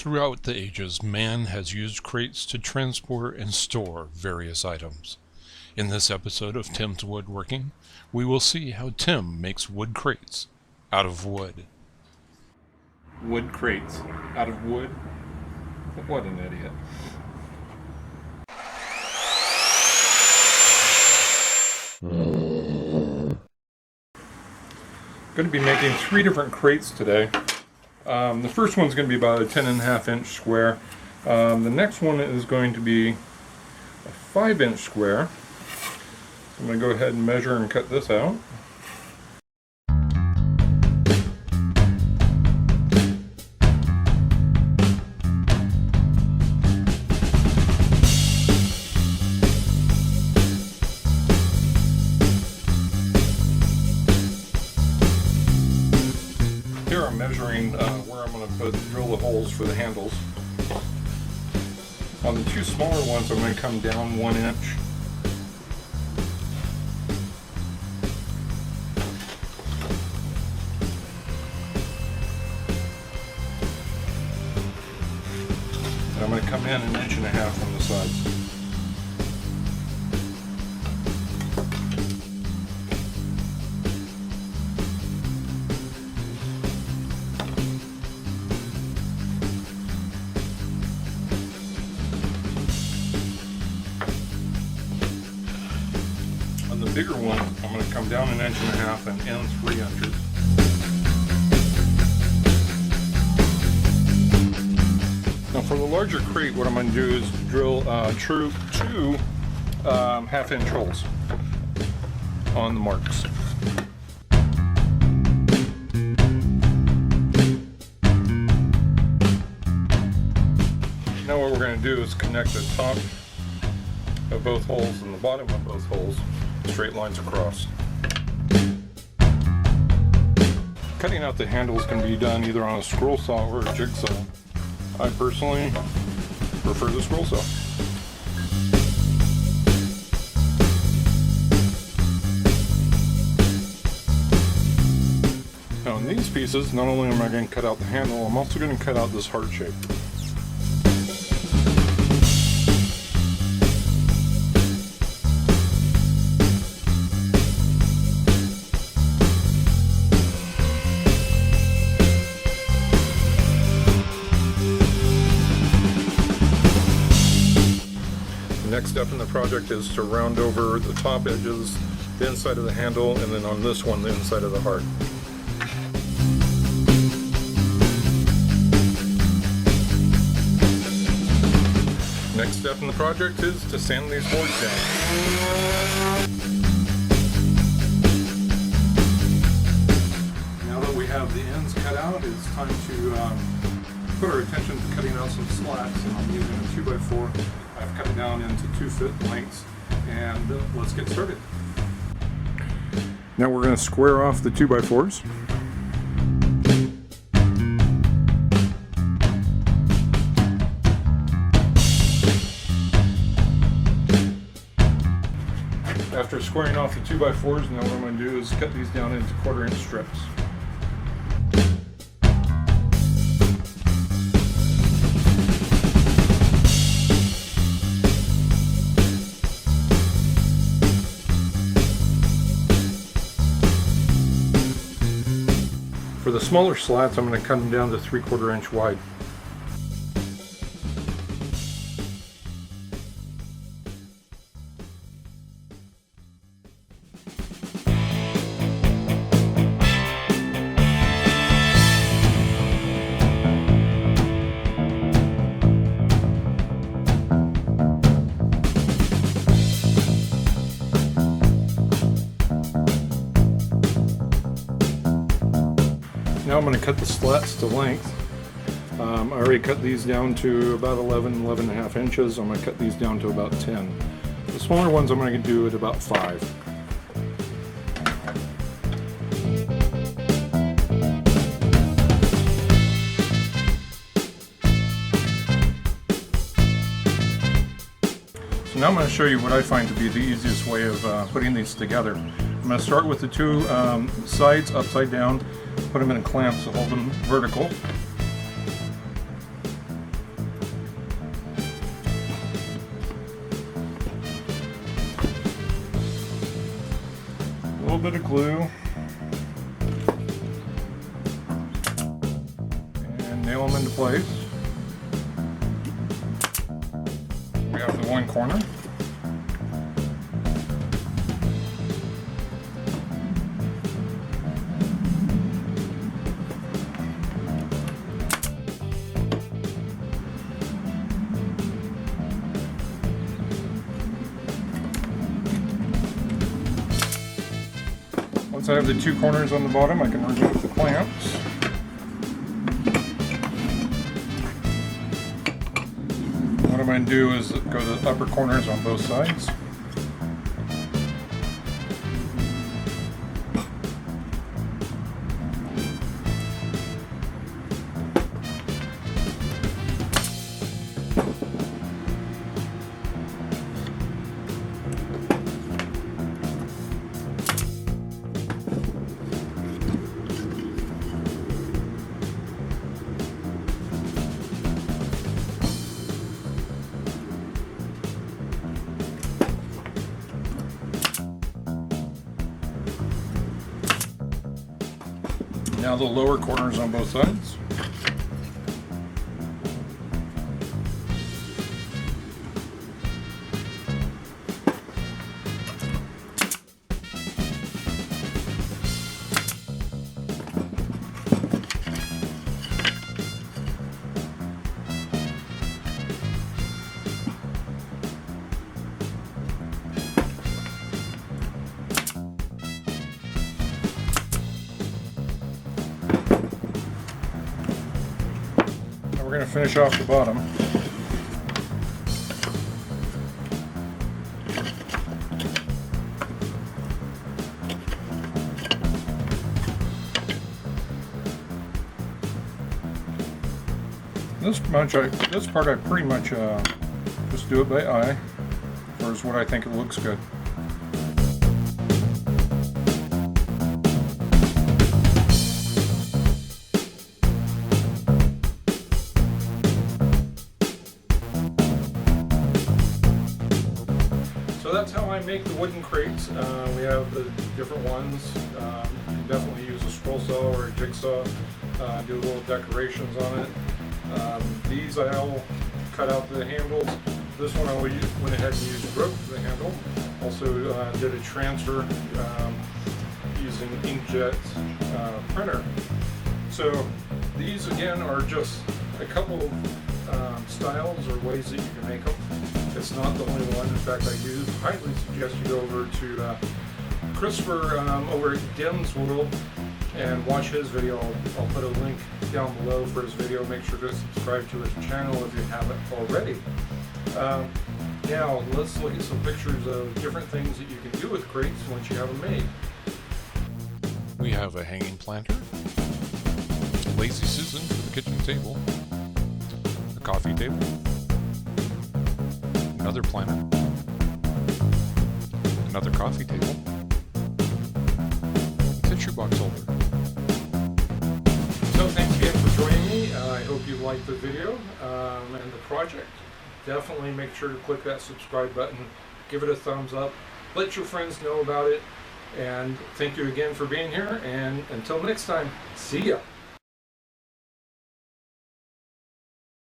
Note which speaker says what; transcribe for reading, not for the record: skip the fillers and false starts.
Speaker 1: Throughout the ages, man has used crates to transport and store various items. In this episode of Tim's Woodworking, we will see how Tim makes wood crates out of wood. Wood crates out of wood? What an idiot. Going to be making 3 different crates today. The first one's going to be about a 10.5 inch square. The next one is going to be a 5 inch square. I'm going to go ahead and measure and cut this out. Here I'm measuring where I'm going to drill the holes for the handles. On the 2 smaller ones I'm going to come down 1 inch. And I'm going to come in 1.5 inches from the sides. On the bigger one, I'm going to come down 1.5 inches and in 3 inches. Now for the larger crate, what I'm going to do is drill two 1/2 inch holes on the marks. Now what we're going to do is connect the top of both holes and the bottom of both holes, straight lines across. Cutting out the handles can be done either on a scroll saw or a jigsaw. I personally prefer the scroll saw. Now in these pieces, not only am I going to cut out the handle, I'm also going to cut out this heart shape. The next step in the project is to round over the top edges, the inside of the handle, and then on this one, the inside of the heart. Next step in the project is to sand these boards down. Now that we have the ends cut out, it's time to put our attention to cutting out some slats, and I'm using a 2x4. I've cut it down into 2-foot lengths, and let's get started. Now we're going to square off the 2x4s. After squaring off the 2x4s, now what I'm going to do is cut these down into 1/4 inch strips. For the smaller slats, I'm going to cut them down to 3/4 inch wide. Now I'm going to cut the slats to length. I already cut these down to about 11.5 inches. I'm going to cut these down to about 10. The smaller ones I'm going to do at about 5. So now I'm going to show you what I find to be the easiest way of putting these together. I'm going to start with the two sides upside down, put them in a clamp to hold them vertical.
Speaker 2: bit of glue and nail them into place. We have the one corner. Once I have the two corners on the bottom, I can remove the clamps. What I'm going to do is go to the upper corners on both sides. Now the lower corners on both sides. We're going to finish off the bottom. This part I pretty much just do it by eye, as far as what I think it looks good. So that's how I make the wooden crates. We have the different ones. You can definitely use a scroll saw or a jigsaw, do little decorations on it. These I'll cut out the handles. This one I went ahead and used rope for the handle. Also did a transfer using inkjet printer. So these again are just a couple styles or ways that you can make them. It's not the only one. In fact, I do highly suggest you go over to Christopher over at Dim's World and watch his video. I'll put a link down below for his video. Make sure to subscribe to his channel if you haven't already. Now let's look at some pictures of different things that you can do with crates once you have them made.
Speaker 1: We have a hanging planter, a lazy Susan for the kitchen table, a coffee table, another planter, another coffee table, a tissue box holder.
Speaker 2: So thanks again for joining me. I hope you liked the video and the project. Definitely make sure to click that subscribe button, give it a thumbs up, let your friends know about it, and thank you again for being here, and until next time, see ya.